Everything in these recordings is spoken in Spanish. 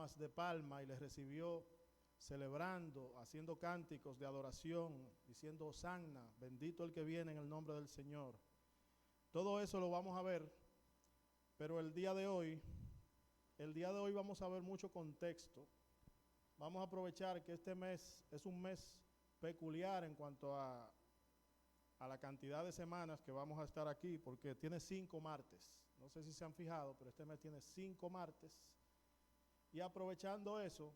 salmas de palma y les recibió celebrando, haciendo cánticos de adoración, diciendo Hosanna, bendito el que viene en el nombre del Señor. Todo eso lo vamos a ver, pero el día de hoy vamos a ver mucho contexto. Vamos a aprovechar que este mes es un mes peculiar en cuanto a la cantidad de semanas que vamos a estar aquí, porque tiene 5 martes. No sé si se han fijado, pero este mes tiene 5 martes. Y aprovechando eso,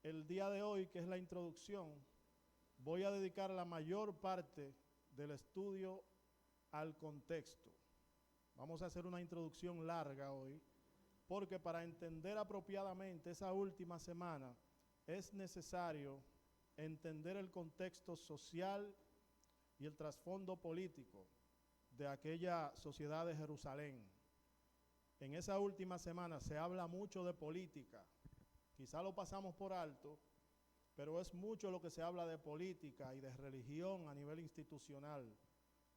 el día de hoy, que es la introducción, voy a dedicar la mayor parte del estudio al contexto. Vamos a hacer una introducción larga hoy, porque para entender apropiadamente esa última semana es necesario entender el contexto social y el trasfondo político de aquella sociedad de Jerusalén. En esa última semana se habla mucho de política, quizá lo pasamos por alto, pero es mucho lo que se habla de política y de religión a nivel institucional.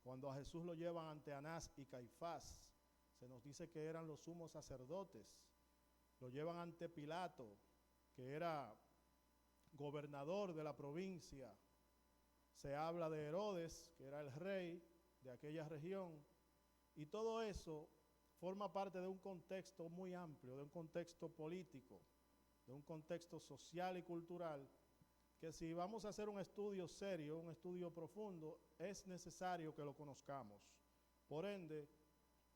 Cuando a Jesús lo llevan ante Anás y Caifás, se nos dice que eran los sumos sacerdotes. Lo llevan ante Pilato, que era gobernador de la provincia. Se habla de Herodes, que era el rey de aquella región. Y todo eso forma parte de un contexto muy amplio, de un contexto político, de un contexto social y cultural, que si vamos a hacer un estudio serio, un estudio profundo, es necesario que lo conozcamos. Por ende,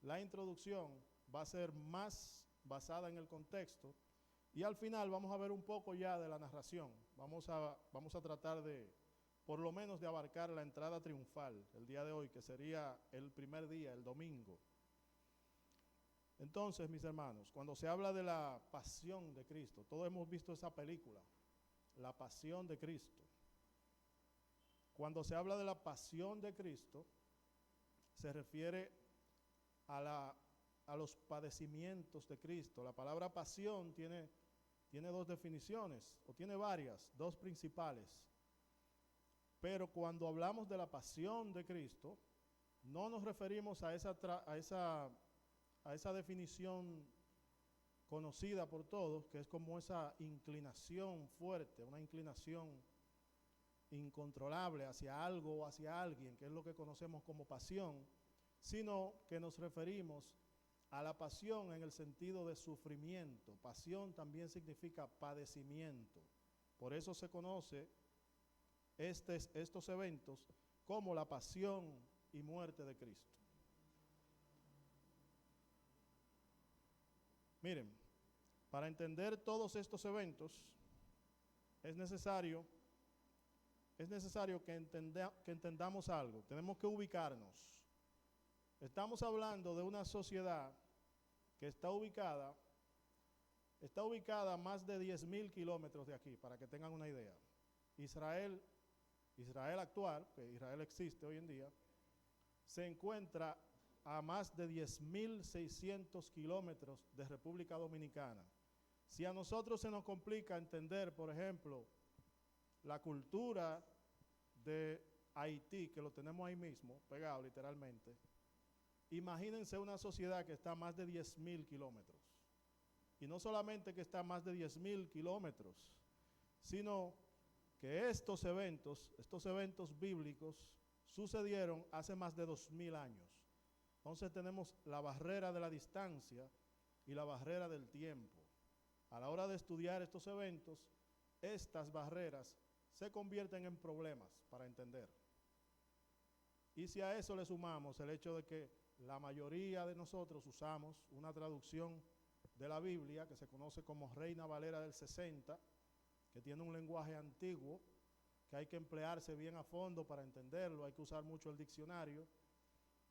la introducción va a ser más basada en el contexto y al final vamos a ver un poco ya de la narración. Vamos a tratar de, por lo menos, de abarcar la entrada triunfal el día de hoy, que sería el primer día, el domingo. Entonces, mis hermanos, cuando se habla de la pasión de Cristo, todos hemos visto esa película, La Pasión de Cristo. Cuando se habla de la pasión de Cristo, se refiere a los padecimientos de Cristo. La palabra pasión tiene 2 definiciones, o tiene varias, 2 principales. Pero cuando hablamos de la pasión de Cristo, no nos referimos a esa definición conocida por todos, que es como esa inclinación fuerte, una inclinación incontrolable hacia algo o hacia alguien, que es lo que conocemos como pasión, sino que nos referimos a la pasión en el sentido de sufrimiento. Pasión también significa padecimiento. Por eso se conoce estos eventos como la pasión y muerte de Cristo. Miren, para entender todos estos eventos es necesario que entendamos algo. Tenemos que ubicarnos. Estamos hablando de una sociedad que está ubicada a más de 10.000 kilómetros de aquí, para que tengan una idea. Israel actual, que Israel existe hoy en día, se encuentra a más de 10.600 kilómetros de República Dominicana. Si a nosotros se nos complica entender, por ejemplo, la cultura de Haití, que lo tenemos ahí mismo, pegado literalmente, imagínense una sociedad que está a más de 10.000 kilómetros. Y no solamente que está a más de 10.000 kilómetros, sino que estos eventos bíblicos sucedieron hace más de 2.000 años. Entonces tenemos la barrera de la distancia y la barrera del tiempo. A la hora de estudiar estos eventos, estas barreras se convierten en problemas para entender. Y si a eso le sumamos el hecho de que la mayoría de nosotros usamos una traducción de la Biblia que se conoce como Reina Valera del 60, que tiene un lenguaje antiguo, que hay que emplearse bien a fondo para entenderlo, hay que usar mucho el diccionario.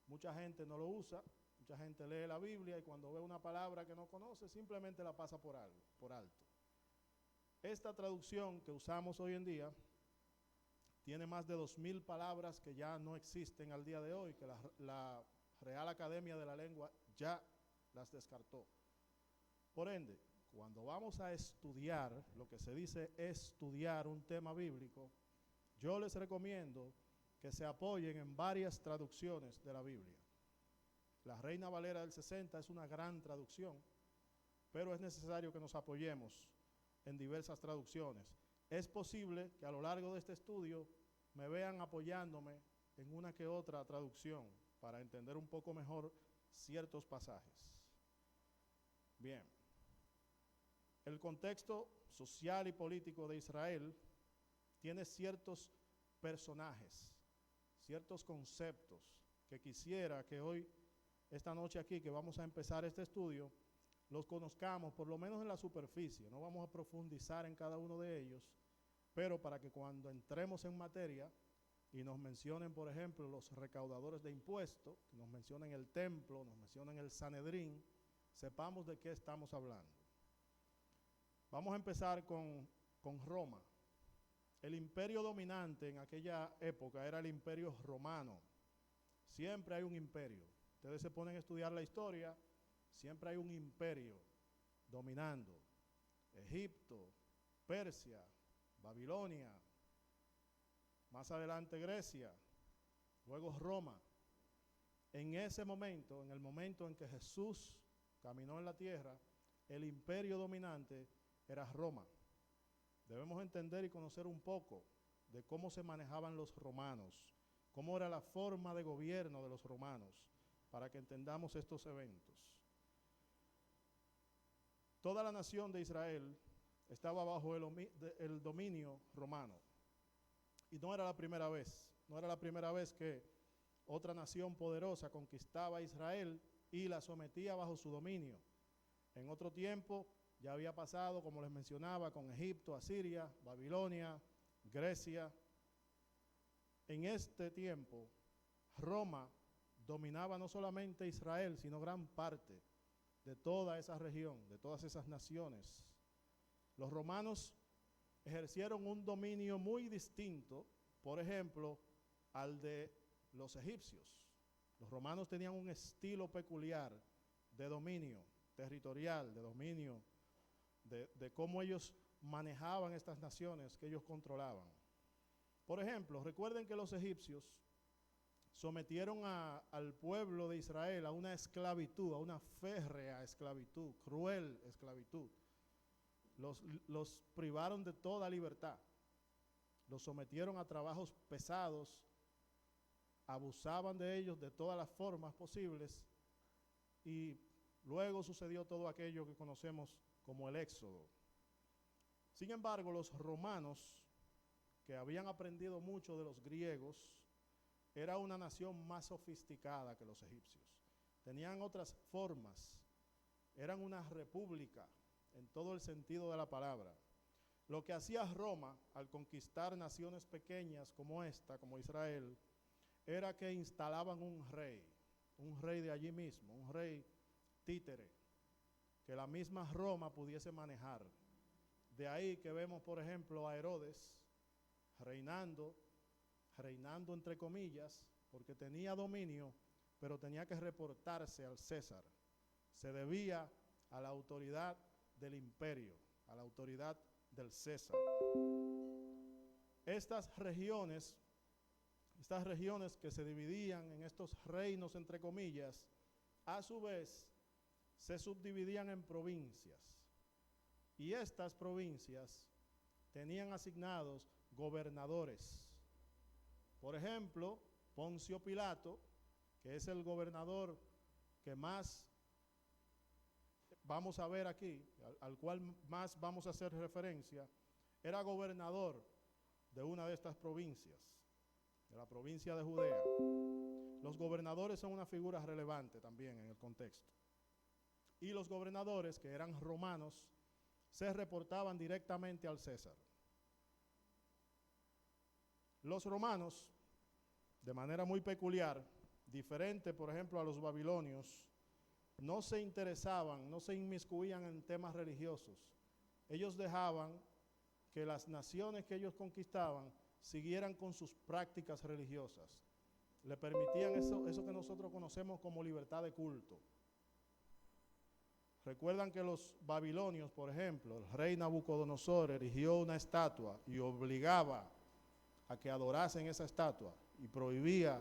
Mucha gente no lo usa, mucha gente lee la Biblia y cuando ve una palabra que no conoce, simplemente la pasa por alto. Esta traducción que usamos hoy en día tiene más de 2.000 palabras que ya no existen al día de hoy, que la Real Academia de la Lengua ya las descartó. Por ende, cuando vamos a estudiar, lo que se dice estudiar un tema bíblico, yo les recomiendo que se apoyen en varias traducciones de la Biblia. La Reina Valera del 60 es una gran traducción, pero es necesario que nos apoyemos en diversas traducciones. Es posible que a lo largo de este estudio me vean apoyándome en una que otra traducción para entender un poco mejor ciertos pasajes. Bien, el contexto social y político de Israel tiene ciertos personajes, ciertos conceptos que quisiera que hoy, esta noche aquí, que vamos a empezar este estudio, los conozcamos por lo menos en la superficie. No vamos a profundizar en cada uno de ellos, pero para que cuando entremos en materia y nos mencionen, por ejemplo, los recaudadores de impuestos, nos mencionen el templo, nos mencionen el Sanedrín, sepamos de qué estamos hablando. Vamos a empezar con Roma. El imperio dominante en aquella época era el imperio romano. Siempre hay un imperio. Ustedes se ponen a estudiar la historia, siempre hay un imperio dominando. Egipto, Persia, Babilonia, más adelante Grecia, luego Roma. En ese momento, en el momento en que Jesús caminó en la tierra, el imperio dominante era Roma. Debemos entender y conocer un poco de cómo se manejaban los romanos, cómo era la forma de gobierno de los romanos, para que entendamos estos eventos. Toda la nación de Israel estaba bajo el dominio romano. Y no era la primera vez que otra nación poderosa conquistaba a Israel y la sometía bajo su dominio. En otro tiempo ya había pasado, como les mencionaba, con Egipto, Asiria, Babilonia, Grecia. En este tiempo, Roma dominaba no solamente Israel, sino gran parte de toda esa región, de todas esas naciones. Los romanos ejercieron un dominio muy distinto, por ejemplo, al de los egipcios. Los romanos tenían un estilo peculiar de dominio territorial, de dominio, de cómo ellos manejaban estas naciones que ellos controlaban. Por ejemplo, recuerden que los egipcios sometieron al pueblo de Israel a una esclavitud, a una férrea esclavitud, cruel esclavitud. Los privaron de toda libertad, los sometieron a trabajos pesados, abusaban de ellos de todas las formas posibles y luego sucedió todo aquello que conocemos como el Éxodo. Sin embargo, los romanos, que habían aprendido mucho de los griegos, era una nación más sofisticada que los egipcios. Tenían otras formas, eran una república en todo el sentido de la palabra. Lo que hacía Roma al conquistar naciones pequeñas como esta, como Israel, era que instalaban un rey de allí mismo, un rey títere, que la misma Roma pudiese manejar. De ahí que vemos, por ejemplo, a Herodes reinando entre comillas, porque tenía dominio, pero tenía que reportarse al César. Se debía a la autoridad del imperio, a la autoridad del César. Estas regiones que se dividían en estos reinos entre comillas, a su vez se subdividían en provincias. Y estas provincias tenían asignados gobernadores. Por ejemplo, Poncio Pilato, que es el gobernador que más vamos a ver aquí, al cual más vamos a hacer referencia, era gobernador de una de estas provincias, de la provincia de Judea. Los gobernadores son una figura relevante también en el contexto. Y los gobernadores, que eran romanos, se reportaban directamente al César. Los romanos, de manera muy peculiar, diferente, por ejemplo, a los babilonios, no se interesaban, no se inmiscuían en temas religiosos. Ellos dejaban que las naciones que ellos conquistaban siguieran con sus prácticas religiosas. Le permitían eso que nosotros conocemos como libertad de culto. Recuerdan que los babilonios, por ejemplo, el rey Nabucodonosor erigió una estatua y obligaba a que adorasen esa estatua y prohibía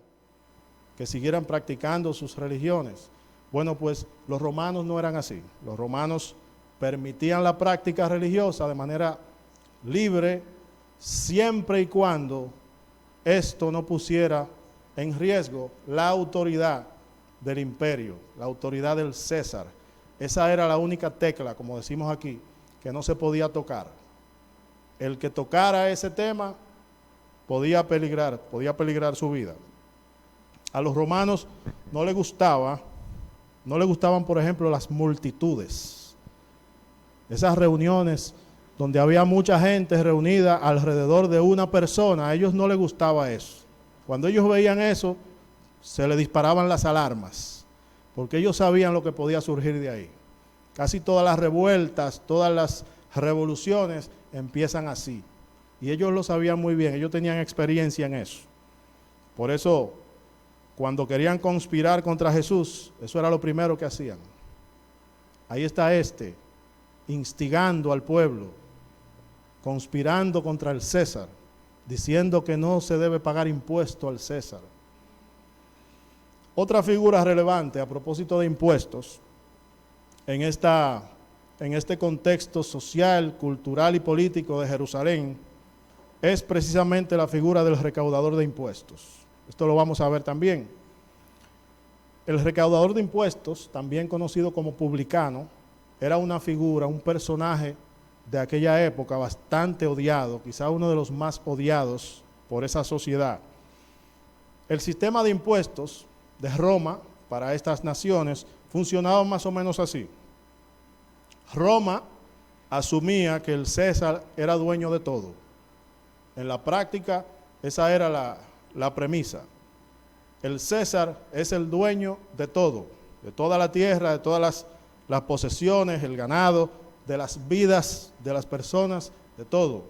que siguieran practicando sus religiones. Bueno, pues los romanos no eran así. Los romanos permitían la práctica religiosa de manera libre, siempre y cuando esto no pusiera en riesgo la autoridad del imperio, la autoridad del César. Esa era la única tecla, como decimos aquí, que no se podía tocar. El que tocara ese tema podía peligrar su vida. A los romanos no les gustaban, por ejemplo, las multitudes. Esas reuniones donde había mucha gente reunida alrededor de una persona, a ellos no les gustaba eso. Cuando ellos veían eso, se les disparaban las alarmas, porque ellos sabían lo que podía surgir de ahí. Casi todas las revueltas, todas las revoluciones empiezan así. Y ellos lo sabían muy bien, ellos tenían experiencia en eso. Por eso, cuando querían conspirar contra Jesús, eso era lo primero que hacían. Ahí está instigando al pueblo, conspirando contra el César, diciendo que no se debe pagar impuesto al César. Otra figura relevante a propósito de impuestos en este contexto social, cultural y político de Jerusalén es precisamente la figura del recaudador de impuestos. Esto lo vamos a ver también. El recaudador de impuestos, también conocido como publicano, era una figura, un personaje de aquella época bastante odiado, quizá uno de los más odiados por esa sociedad. El sistema de impuestos de Roma para estas naciones funcionaba más o menos así. Roma asumía que el César era dueño de todo. En la práctica, esa era la premisa. El César es el dueño de todo, de toda la tierra, de todas las posesiones, el ganado, de las vidas de las personas, de todo.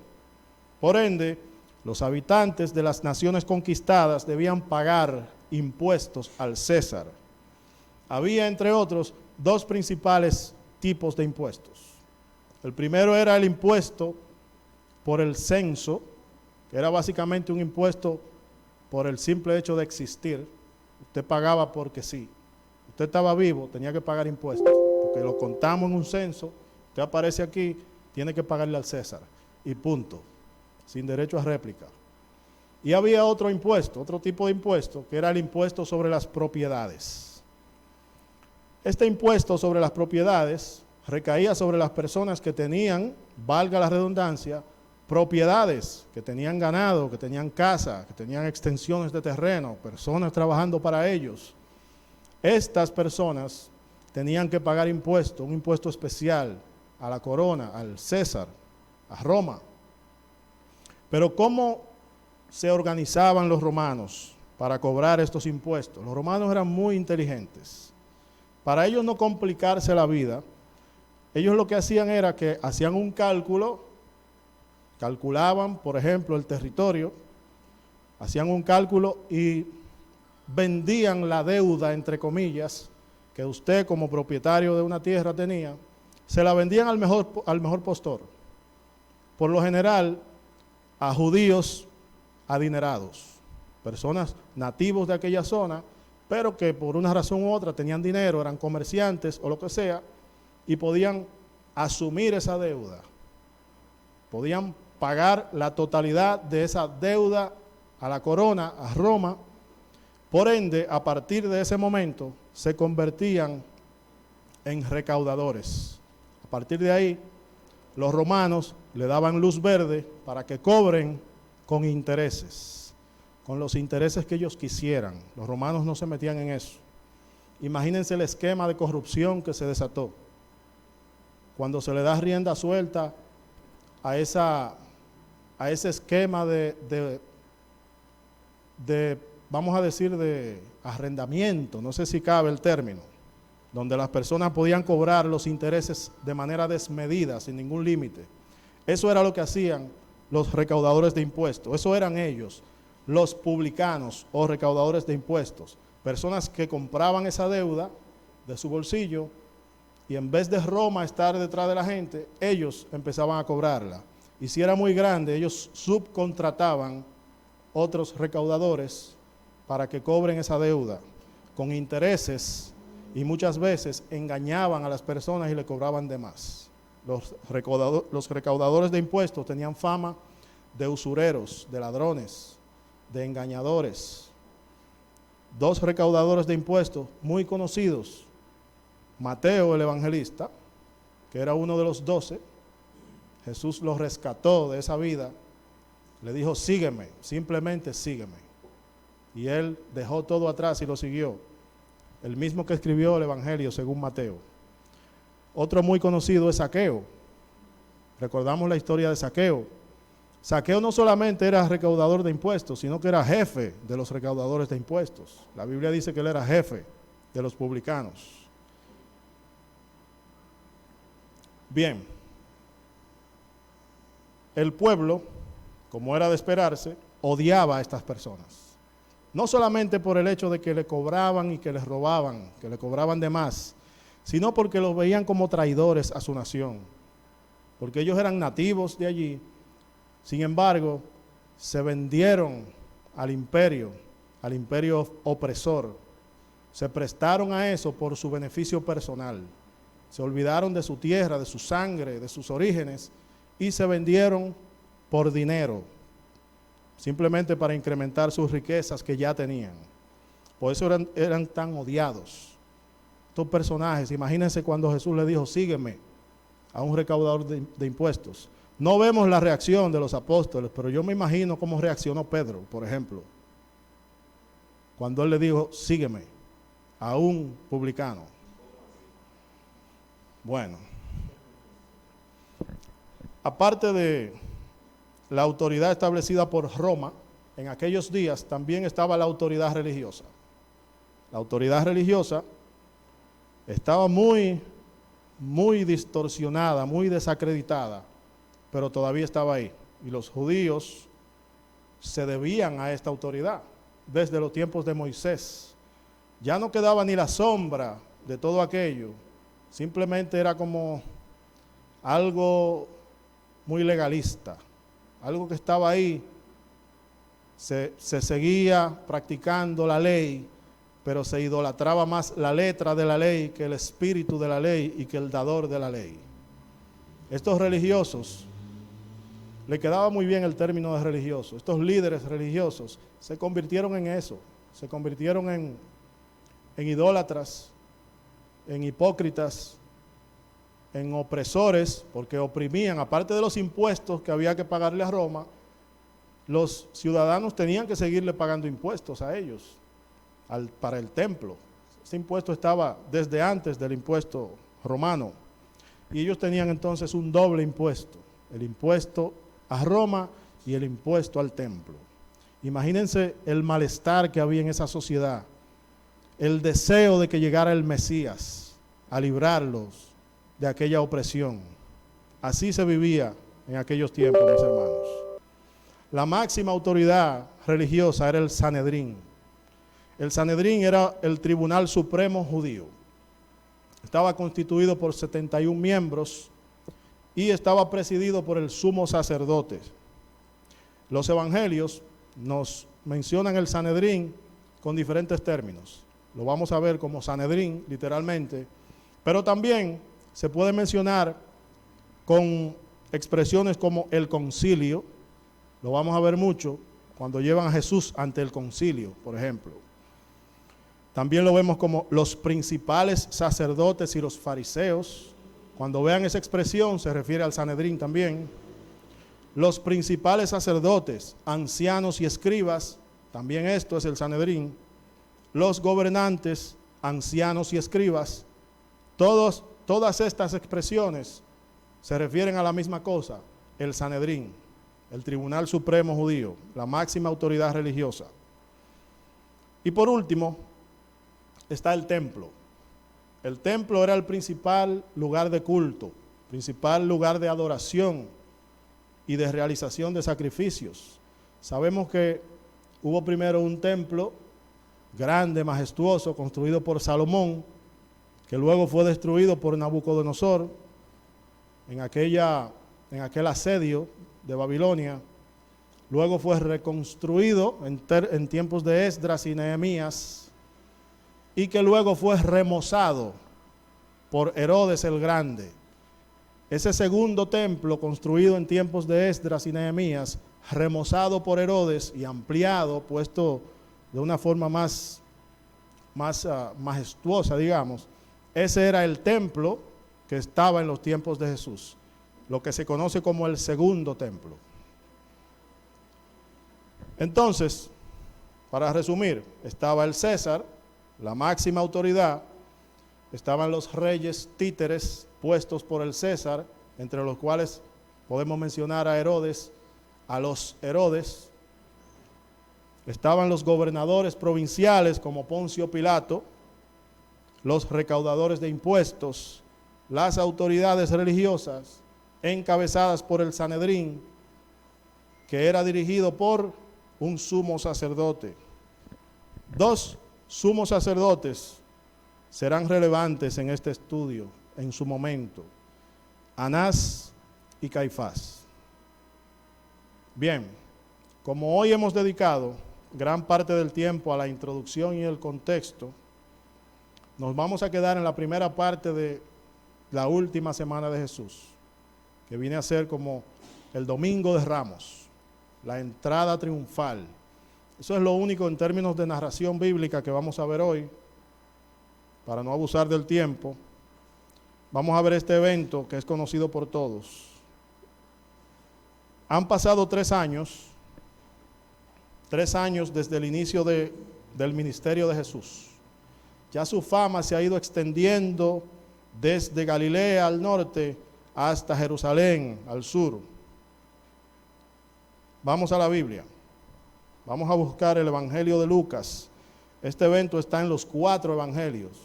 Por ende, los habitantes de las naciones conquistadas debían pagar impuestos al César. Había, entre otros, dos principales tipos de impuestos. El primero era el impuesto por el censo, que era básicamente un impuesto por el simple hecho de existir. Usted pagaba porque sí. Usted estaba vivo, tenía que pagar impuestos, porque lo contamos en un censo. Usted aparece aquí, tiene que pagarle al César, y punto, sin derecho a réplica. Y había otro impuesto, otro tipo de impuesto, que era el impuesto sobre las propiedades. Este impuesto sobre las propiedades recaía sobre las personas que tenían, valga la redundancia, propiedades, que tenían ganado, que tenían casa, que tenían extensiones de terreno, personas trabajando para ellos. Estas personas tenían que pagar impuesto, un impuesto especial a la corona, al César, a Roma. Pero ¿cómo se organizaban los romanos para cobrar estos impuestos? Los romanos eran muy inteligentes. Para ellos no complicarse la vida, ellos lo que hacían era que hacían un cálculo, calculaban, por ejemplo, el territorio, hacían un cálculo y vendían la deuda, entre comillas, que usted como propietario de una tierra tenía, se la vendían al mejor postor. Por lo general, a judíos adinerados, personas nativos de aquella zona, pero que por una razón u otra tenían dinero, eran comerciantes o lo que sea, y podían asumir esa deuda. Podían pagar la totalidad de esa deuda a la corona, a Roma. Por ende, a partir de ese momento, se convertían en recaudadores. A partir de ahí, los romanos le daban luz verde para que cobren con intereses, con los intereses que ellos quisieran. Los romanos no se metían en eso. Imagínense el esquema de corrupción que se desató cuando se le da rienda suelta a ese esquema de vamos a decir, de arrendamiento, no sé si cabe el término, donde las personas podían cobrar los intereses de manera desmedida, sin ningún límite. Eso era lo que hacían los recaudadores de impuestos. Eso eran ellos, los publicanos o recaudadores de impuestos. Personas que compraban esa deuda de su bolsillo y en vez de Roma estar detrás de la gente, ellos empezaban a cobrarla. Y si era muy grande, ellos subcontrataban otros recaudadores para que cobren esa deuda con intereses y muchas veces engañaban a las personas y le cobraban de más. Los recaudadores de impuestos tenían fama de usureros, de ladrones, de engañadores. 2 recaudadores de impuestos muy conocidos, Mateo el evangelista, que era uno de los 12, Jesús lo rescató de esa vida, le dijo, sígueme, simplemente sígueme. Y él dejó todo atrás y lo siguió. El mismo que escribió el Evangelio según Mateo. Otro muy conocido es Zaqueo. Recordamos la historia de Zaqueo. Zaqueo no solamente era recaudador de impuestos, sino que era jefe de los recaudadores de impuestos. La Biblia dice que él era jefe de los publicanos. Bien, el pueblo, como era de esperarse, odiaba a estas personas. No solamente por el hecho de que le cobraban y que les robaban, que le cobraban de más, sino porque los veían como traidores a su nación, porque ellos eran nativos de allí. Sin embargo, se vendieron al imperio opresor, se prestaron a eso por su beneficio personal, se olvidaron de su tierra, de su sangre, de sus orígenes, y se vendieron por dinero, simplemente para incrementar sus riquezas que ya tenían. Por eso eran tan odiados. Estos personajes, imagínense cuando Jesús le dijo, sígueme, a un recaudador de impuestos. No vemos la reacción de los apóstoles, pero yo me imagino cómo reaccionó Pedro, por ejemplo, cuando él le dijo, sígueme, a un publicano. Bueno, aparte de la autoridad establecida por Roma, en aquellos días también estaba la autoridad religiosa. La autoridad religiosa estaba muy distorsionada, muy desacreditada, pero todavía estaba ahí. Y los judíos se debían a esta autoridad desde los tiempos de Moisés. Ya no quedaba ni la sombra de todo aquello, simplemente era como algo muy legalista, algo que estaba ahí, se seguía practicando la ley, pero se idolatraba más la letra de la ley que el espíritu de la ley y que el dador de la ley. Estos religiosos, le quedaba muy bien el término de religioso, estos líderes religiosos se convirtieron en eso, se convirtieron en idólatras, en hipócritas, en opresores, porque oprimían, aparte de los impuestos que había que pagarle a Roma, los ciudadanos tenían que seguirle pagando impuestos a ellos, para el templo. Ese impuesto estaba desde antes del impuesto romano, y ellos tenían entonces un doble impuesto, el impuesto a Roma y el impuesto al templo. Imagínense el malestar que había en esa sociedad, el deseo de que llegara el Mesías a librarlos de aquella opresión. Así se vivía en aquellos tiempos, mis hermanos. La máxima autoridad religiosa era el Sanedrín. El Sanedrín era el tribunal supremo judío. Estaba constituido por 71 miembros y estaba presidido por el sumo sacerdote. Los evangelios nos mencionan el Sanedrín con diferentes términos. Lo vamos a ver como Sanedrín, literalmente, pero también se puede mencionar con expresiones como el concilio. Lo vamos a ver mucho cuando llevan a Jesús ante el concilio, por ejemplo. También lo vemos como los principales sacerdotes y los fariseos. Cuando vean esa expresión, se refiere al Sanedrín también. Los principales sacerdotes, ancianos y escribas, también esto es el Sanedrín. Los gobernantes, ancianos y escribas, todas estas expresiones se refieren a la misma cosa, el Sanedrín, el Tribunal Supremo Judío, la máxima autoridad religiosa. Y por último, está el templo. El templo era el principal lugar de culto, principal lugar de adoración y de realización de sacrificios. Sabemos que hubo primero un templo grande, majestuoso, construido por Salomón, que luego fue destruido por Nabucodonosor en aquel asedio de Babilonia. Luego fue reconstruido en tiempos de Esdras y Nehemías, y que luego fue remozado por Herodes el Grande. ese segundo templo construido en tiempos de Esdras y Nehemías, remozado por Herodes y ampliado, puesto de una forma más majestuosa, digamos, ese era el templo que estaba en los tiempos de Jesús, lo que se conoce como el segundo templo. Entonces, para resumir, estaba el César, la máxima autoridad, estaban los reyes títeres puestos por el César, entre los cuales podemos mencionar a Herodes, a los Herodes. Estaban los gobernadores provinciales como Poncio Pilato, los recaudadores de impuestos, las autoridades religiosas encabezadas por el Sanedrín, que era dirigido por un sumo sacerdote. Dos sumos sacerdotes serán relevantes en este estudio en su momento: Anás y Caifás. Bien, como hoy hemos dedicado gran parte del tiempo a la introducción y el contexto, nos vamos a quedar en la primera parte de la última semana de Jesús, que viene a ser como el Domingo de Ramos, la entrada triunfal. Eso es lo único en términos de narración bíblica que vamos a ver hoy, para no abusar del tiempo. Vamos a ver este evento que es conocido por todos. Han pasado 3 años desde el inicio del ministerio de Jesús. Ya su fama se ha ido extendiendo desde Galilea al norte hasta Jerusalén al sur. Vamos a la Biblia. Vamos a buscar el Evangelio de Lucas. Este evento está en los 4 evangelios,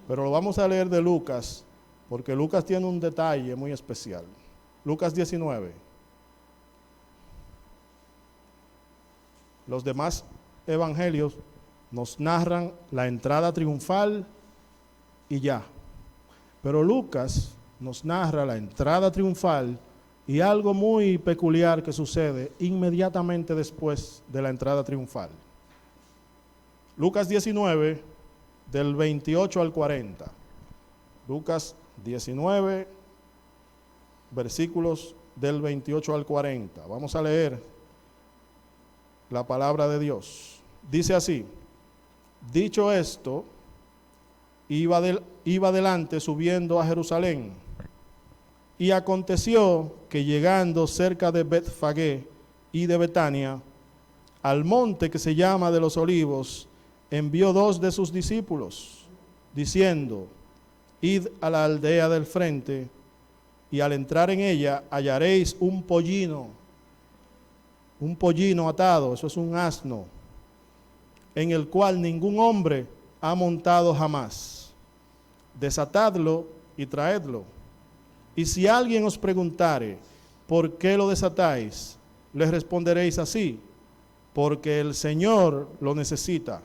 pero lo vamos a leer de Lucas, porque Lucas tiene un detalle muy especial. Lucas 19. Los demás evangelios nos narran la entrada triunfal y ya. Pero Lucas nos narra la entrada triunfal y algo muy peculiar que sucede inmediatamente después de la entrada triunfal. Lucas 19, del 28 al 40. Lucas 19, versículos del 28 al 40. Vamos a leer la palabra de Dios. Dice así: dicho esto, iba adelante subiendo a Jerusalén, y aconteció que llegando cerca de Betfagé y de Betania, al monte que se llama de los Olivos, envió 2 de sus discípulos, diciendo: id a la aldea del frente, y al entrar en ella hallaréis un pollino atado, eso es un asno, en el cual ningún hombre ha montado jamás. Desatadlo y traedlo. Y si alguien os preguntare, ¿por qué lo desatáis?, les responderéis así: porque el Señor lo necesita.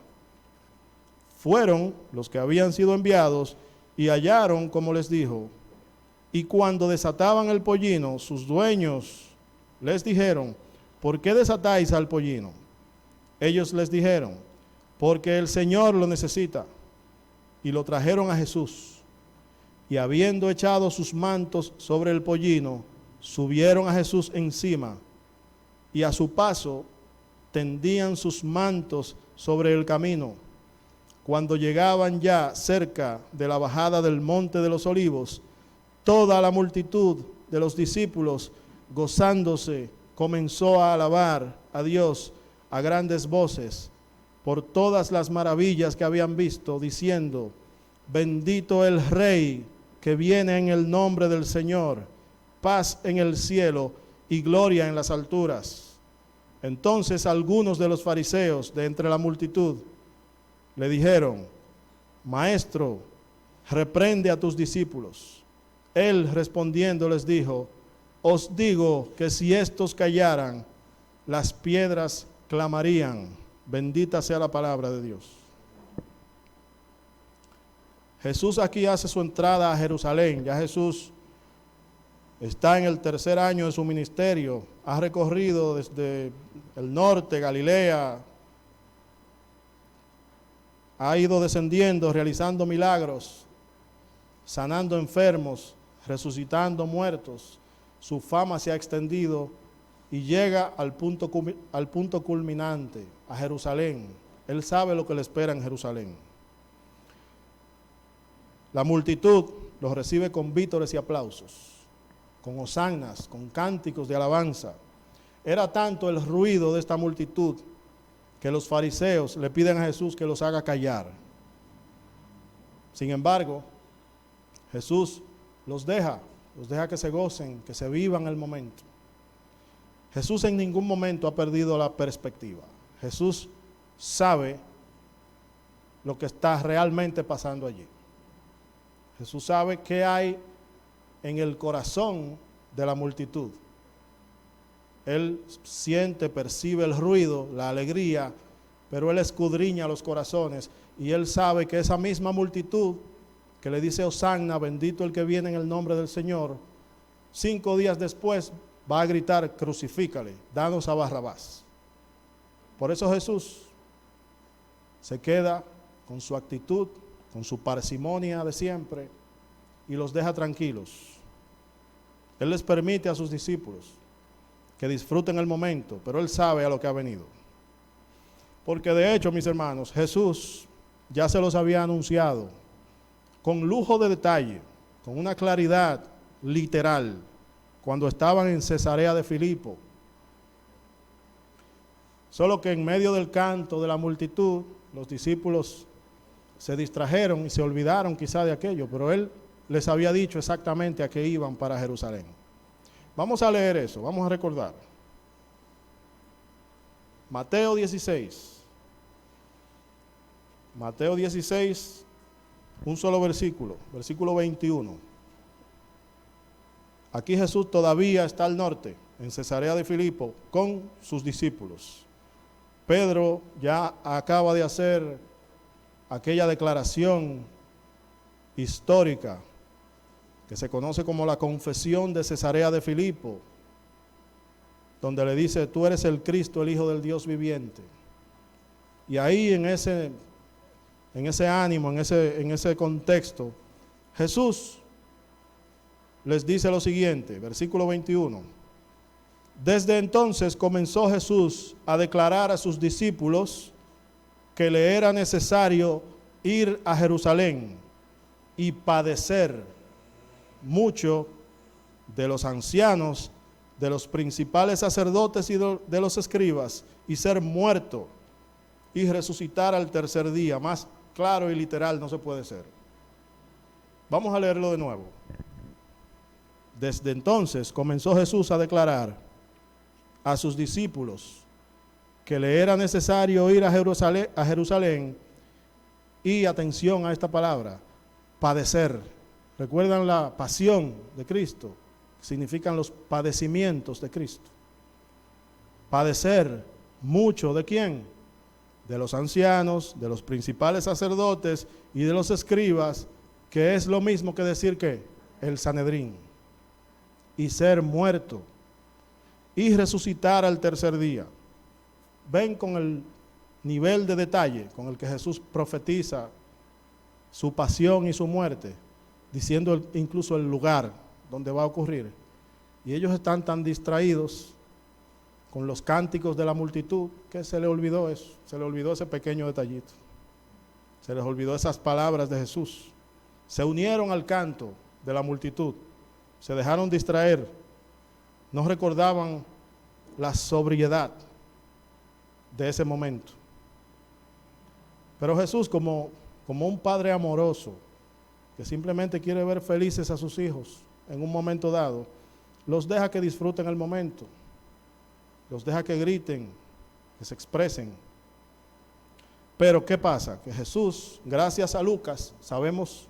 Fueron los que habían sido enviados y hallaron como les dijo. Y cuando desataban el pollino, sus dueños les dijeron: ¿por qué desatáis al pollino? Ellos les dijeron: porque el Señor lo necesita. Y lo trajeron a Jesús. Y habiendo echado sus mantos sobre el pollino, subieron a Jesús encima, y a su paso tendían sus mantos sobre el camino. Cuando llegaban ya cerca de la bajada del monte de los Olivos, toda la multitud de los discípulos, gozándose, comenzó a alabar a Dios a grandes voces por todas las maravillas que habían visto, diciendo: bendito el Rey que viene en el nombre del Señor, paz en el cielo y gloria en las alturas. Entonces algunos de los fariseos de entre la multitud le dijeron: Maestro, reprende a tus discípulos. Él respondiendo les dijo: os digo que si estos callaran, las piedras clamarían. Bendita sea la palabra de Dios. Jesús aquí hace su entrada a Jerusalén. Ya Jesús está en el 3er año de su ministerio. Ha recorrido desde el norte, Galilea. Ha ido descendiendo, realizando milagros, sanando enfermos, resucitando muertos, su fama se ha extendido y llega al punto culminante, a Jerusalén. Él sabe lo que le espera en Jerusalén. La multitud los recibe con vítores y aplausos, con hosanas, con cánticos de alabanza. Era tanto el ruido de esta multitud que los fariseos le piden a Jesús que los haga callar. Sin embargo, Jesús los deja que se gocen, que se vivan el momento. Jesús en ningún momento ha perdido la perspectiva. Jesús sabe lo que está realmente pasando allí. Jesús sabe qué hay en el corazón de la multitud. Él siente, percibe el ruido, la alegría, pero Él escudriña los corazones y Él sabe que esa misma multitud que le dice Hosanna, bendito el que viene en el nombre del Señor, 5 días después va a gritar, crucifícale, danos a Barrabás. Por eso Jesús se queda con su actitud, con su parsimonia de siempre, y los deja tranquilos. Él les permite a sus discípulos que disfruten el momento, pero Él sabe a lo que ha venido. Porque de hecho, mis hermanos, Jesús ya se los había anunciado con lujo de detalle, con una claridad literal, cuando estaban en Cesarea de Filipo. Solo que en medio del canto de la multitud, los discípulos se distrajeron y se olvidaron quizá de aquello, pero Él les había dicho exactamente a qué iban para Jerusalén. Vamos a leer eso, vamos a recordar. Mateo 16. Mateo 16, un solo versículo, versículo 21. Aquí Jesús todavía está al norte, en Cesarea de Filipo, con sus discípulos. Pedro ya acaba de hacer aquella declaración histórica que se conoce como la confesión de Cesarea de Filipo, donde le dice, tú eres el Cristo, el Hijo del Dios viviente. Y ahí en ese ánimo, en ese contexto, Jesús les dice lo siguiente, versículo 21. Desde entonces comenzó Jesús a declarar a sus discípulos que le era necesario ir a Jerusalén y padecer mucho de los ancianos, de los principales sacerdotes y de los escribas, y ser muerto y resucitar al tercer día. Más claro y literal no se puede ser. Vamos a leerlo de nuevo. Desde entonces comenzó Jesús a declarar a sus discípulos que le era necesario ir a Jerusalén y, atención a esta palabra, padecer. ¿Recuerdan la pasión de Cristo? Significan los padecimientos de Cristo. Padecer mucho ¿de quién? De los ancianos, de los principales sacerdotes y de los escribas, que es lo mismo que decir que el Sanedrín. Y ser muerto y resucitar al tercer día. Ven con el nivel de detalle con el que Jesús profetiza su pasión y su muerte, diciendo incluso el lugar donde va a ocurrir. Y ellos están tan distraídos con los cánticos de la multitud que se les olvidó eso, se les olvidó ese pequeño detallito, se les olvidó esas palabras de Jesús. Se unieron al canto de la multitud, se dejaron distraer, no recordaban la sobriedad de ese momento. Pero Jesús, como un padre amoroso, que simplemente quiere ver felices a sus hijos en un momento dado, los deja que disfruten el momento, los deja que griten, que se expresen. Pero ¿qué pasa? Que Jesús, gracias a Lucas, sabemos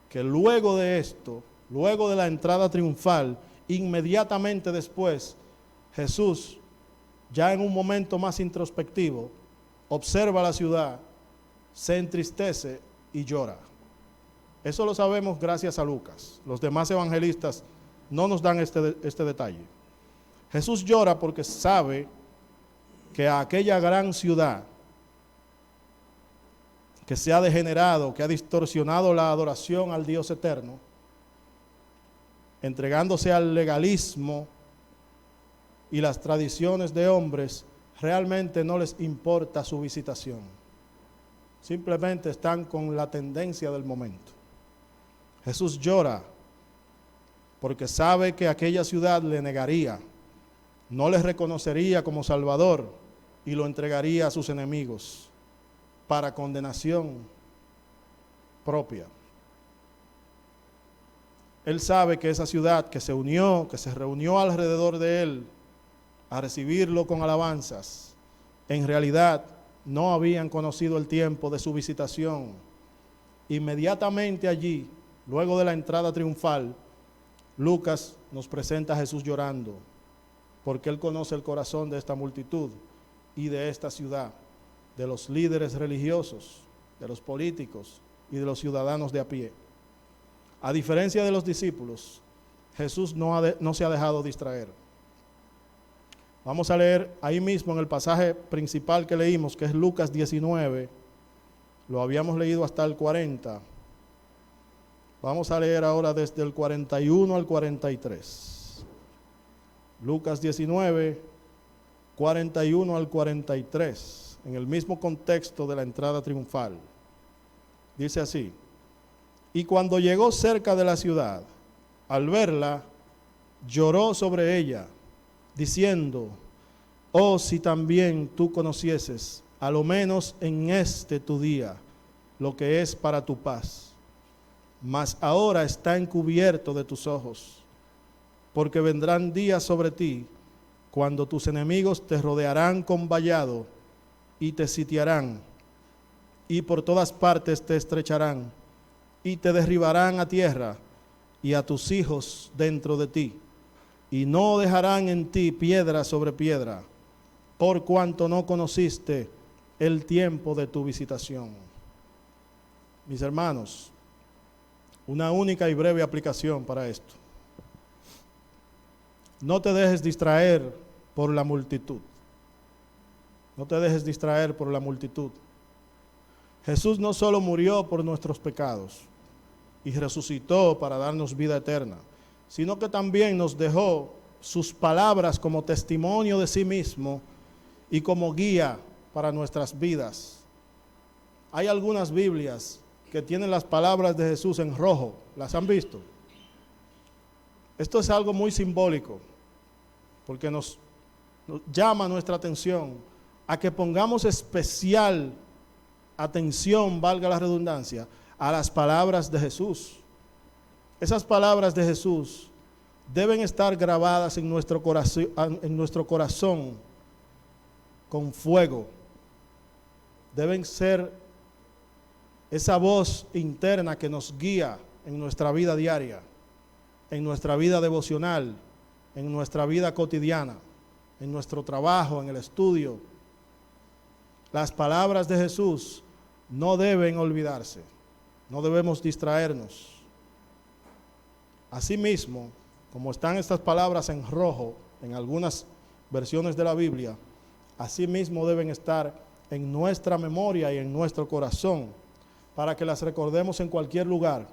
que luego de esto, luego de la entrada triunfal, inmediatamente después, Jesús, ya en un momento más introspectivo, observa la ciudad, se entristece y llora. Eso lo sabemos gracias a Lucas. Los demás evangelistas no nos dan este detalle. Jesús llora porque sabe que a aquella gran ciudad que se ha degenerado, que ha distorsionado la adoración al Dios eterno, entregándose al legalismo y las tradiciones de hombres, realmente no les importa su visitación. Simplemente están con la tendencia del momento. Jesús llora porque sabe que aquella ciudad le negaría, no le reconocería como Salvador y lo entregaría a sus enemigos para condenación propia. Él sabe que esa ciudad que se reunió alrededor de él a recibirlo con alabanzas, en realidad no habían conocido el tiempo de su visitación. Inmediatamente allí, luego de la entrada triunfal, Lucas nos presenta a Jesús llorando, porque él conoce el corazón de esta multitud y de esta ciudad, de los líderes religiosos, de los políticos y de los ciudadanos de a pie. A diferencia de los discípulos, Jesús no se ha dejado distraer. Vamos a leer ahí mismo en el pasaje principal que leímos, que es Lucas 19, lo habíamos leído hasta el 40. Vamos a leer ahora desde el 41 al 43. Lucas 19, 41 al 43, en el mismo contexto de la entrada triunfal. Dice así: y cuando llegó cerca de la ciudad, al verla, lloró sobre ella, diciendo: oh, si también tú conocieses, a lo menos en este tu día, lo que es para tu paz. Mas ahora está encubierto de tus ojos, porque vendrán días sobre ti, cuando tus enemigos te rodearán con vallado, y te sitiarán, y por todas partes te estrecharán, y te derribarán a tierra, y a tus hijos dentro de ti, y no dejarán en ti piedra sobre piedra, por cuanto no conociste el tiempo de tu visitación. Mis hermanos, una única y breve aplicación para esto. No te dejes distraer por la multitud. No te dejes distraer por la multitud. Jesús no solo murió por nuestros pecados y resucitó para darnos vida eterna, sino que también nos dejó sus palabras como testimonio de sí mismo y como guía para nuestras vidas. Hay algunas Biblias que tienen las palabras de Jesús en rojo. ¿Las han visto? Esto es algo muy simbólico, porque nos llama nuestra atención a que pongamos especial atención, valga la redundancia, a las palabras de Jesús. Esas palabras de Jesús deben estar grabadas en nuestro corazón con fuego. Deben ser esa voz interna que nos guía en nuestra vida diaria, en nuestra vida devocional, en nuestra vida cotidiana, en nuestro trabajo, en el estudio. Las palabras de Jesús no deben olvidarse, no debemos distraernos. Asimismo, como están estas palabras en rojo en algunas versiones de la Biblia, asimismo deben estar en nuestra memoria y en nuestro corazón, para que las recordemos en cualquier lugar,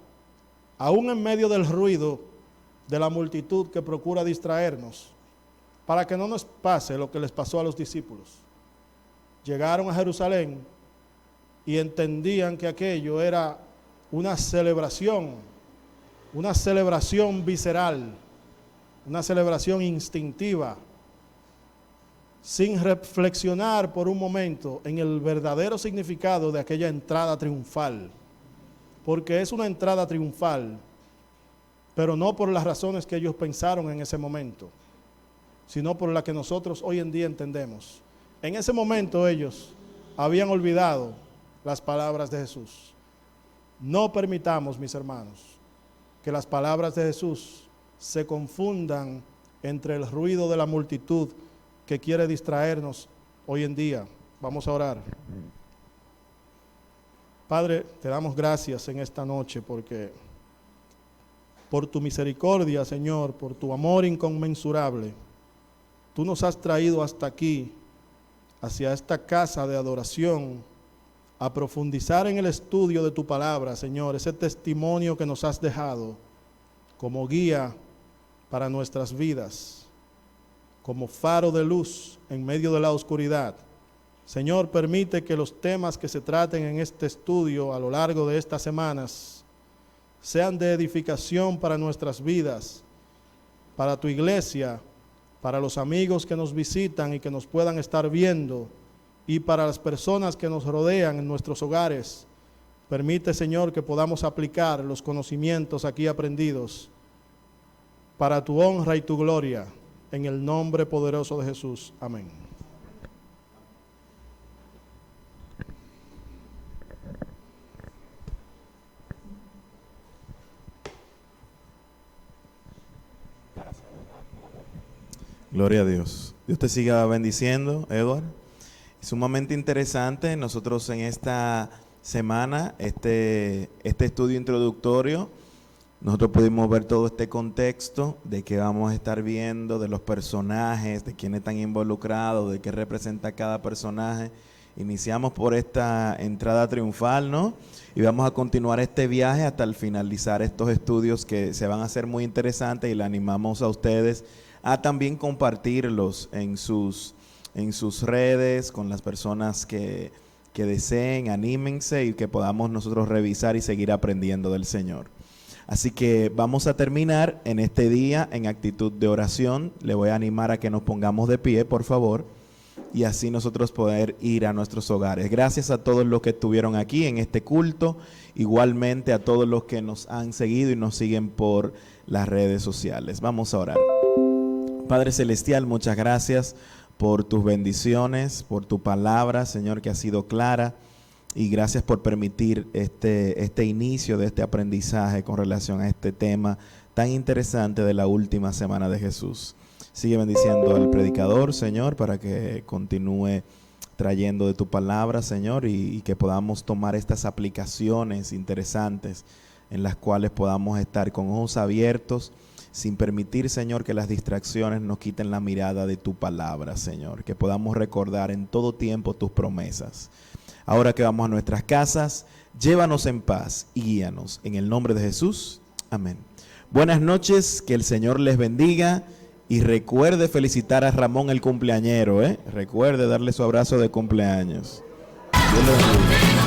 aún en medio del ruido de la multitud que procura distraernos, para que no nos pase lo que les pasó a los discípulos. Llegaron a Jerusalén y entendían que aquello era una celebración visceral, una celebración instintiva, sin reflexionar por un momento en el verdadero significado de aquella entrada triunfal, porque es una entrada triunfal, pero no por las razones que ellos pensaron en ese momento, sino por la que nosotros hoy en día entendemos. En ese momento ellos habían olvidado las palabras de Jesús. No permitamos, mis hermanos, que las palabras de Jesús se confundan entre el ruido de la multitud que quiere distraernos hoy en día. Vamos a orar. Padre, te damos gracias en esta noche porque por tu misericordia, Señor, por tu amor inconmensurable, tú nos has traído hasta aquí, hacia esta casa de adoración, a profundizar en el estudio de tu palabra, Señor, ese testimonio que nos has dejado como guía para nuestras vidas, como faro de luz en medio de la oscuridad. Señor, permite que los temas que se traten en este estudio a lo largo de estas semanas sean de edificación para nuestras vidas, para tu iglesia, para los amigos que nos visitan y que nos puedan estar viendo, y para las personas que nos rodean en nuestros hogares. Permite, Señor, que podamos aplicar los conocimientos aquí aprendidos para tu honra y tu gloria, en el nombre poderoso de Jesús. Amén. Gloria a Dios. Dios te siga bendiciendo, Edward. Es sumamente interesante. Nosotros en esta semana, este estudio introductorio, nosotros pudimos ver todo este contexto de que vamos a estar viendo, de los personajes, de quiénes están involucrados, de qué representa cada personaje. Iniciamos por esta entrada triunfal, ¿no? Y vamos a continuar este viaje hasta el finalizar estos estudios que se van a hacer muy interesantes, y le animamos a ustedes a también compartirlos en sus redes con las personas que deseen. Anímense y que podamos nosotros revisar y seguir aprendiendo del Señor. Así que vamos a terminar en este día en actitud de oración. Le voy a animar a que nos pongamos de pie, por favor, y así nosotros poder ir a nuestros hogares. Gracias a todos los que estuvieron aquí en este culto, igualmente a todos los que nos han seguido y nos siguen por las redes sociales. Vamos a orar. Padre Celestial, muchas gracias por tus bendiciones, por tu palabra, Señor, que ha sido clara, y gracias por permitir este inicio de este aprendizaje con relación a este tema tan interesante de la última semana de Jesús. Sigue bendiciendo al predicador, Señor, para que continúe trayendo de tu palabra, Señor, y que podamos tomar estas aplicaciones interesantes en las cuales podamos estar con ojos abiertos, sin permitir, Señor, que las distracciones nos quiten la mirada de tu palabra, Señor. Que podamos recordar en todo tiempo tus promesas. Ahora que vamos a nuestras casas, llévanos en paz y guíanos. En el nombre de Jesús. Amén. Buenas noches, que el Señor les bendiga. Y recuerde felicitar a Ramón el cumpleañero, ¿eh? Recuerde darle su abrazo de cumpleaños. Dios lo bendiga.